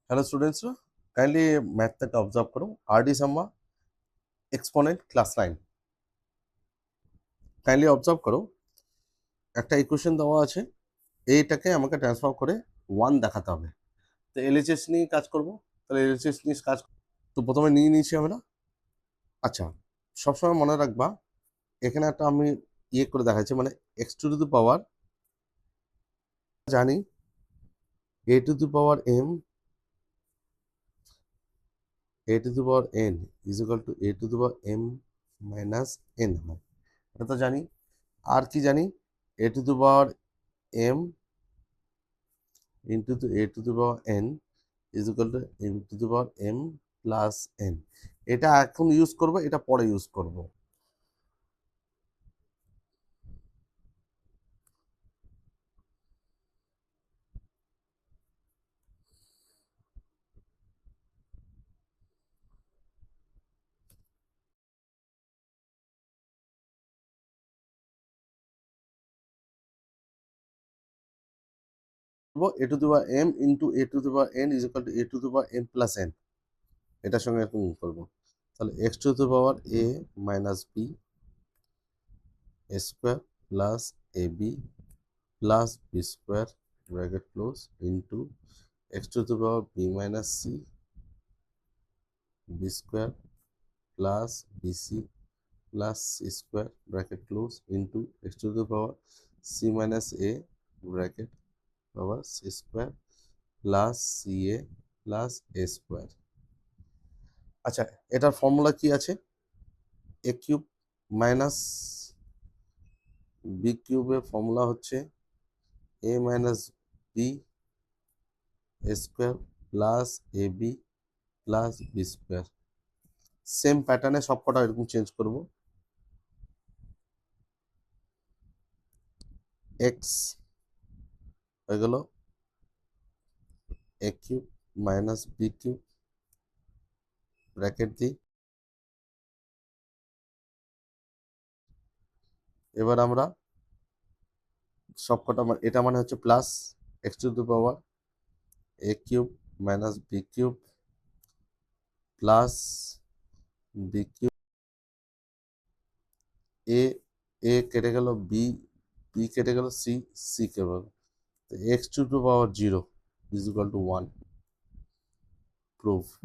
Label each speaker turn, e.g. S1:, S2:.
S1: Hello students, kindly math तक observe करो। RD Sharma exponent class 9 kindly observe করো। একটা ইকুয়েশন দেওয়া আছে, এইটাকে আমাকে ট্রান্সফর্ম করে 1 দেখাতে হবে। তো এলএইচএস নিয়ে কাজ করব। তাহলে এলএইচএস নিয়ে কাজ, তো প্রথমে নিয়ে নিয়েছি আমরা। আচ্ছা, সবসময় মনে রাখবা, এখানে একটা আমি করে দেখাচ্ছি, মানে এক্স টু দি পাওয়ার, জানি a to the power m, a to the power n is equal to a to the power m minus n হয়। এটা তো জানি। আর কি জানি? A to the power m into the a to the power n is equal to m to the power m plus n। এটা এখন use করব, এটা পরে ইউজ করব। a to the power m into a to the power n is equal to a to the power m plus n। এটার সঙ্গে এখন করব। তাহলে x to the power a minus b square plus ab plus b square bracket close into x to the power b minus c b square plus bc plus c square bracket close into x to the power c minus a bracket power c square plus ca plus a square। আচ্ছা, এটার formula কি আছে? a cube minus b কিউবের formula হচ্ছে a minus b square plus a b plus b square. Same প্যাটার্নে সবকটা এরকম change করব। এক্স হয়ে গেল a cube minus b cube bracket দিই। এবার আমরা সবকটা, এটা মানে হচ্ছে plus x to the power a cube minus b cube plus b cube, a a কেটে গেল, বি বি কেটে গেল, সি সি কেটে গেল। তো x to the power 0 is equal two 1 proved.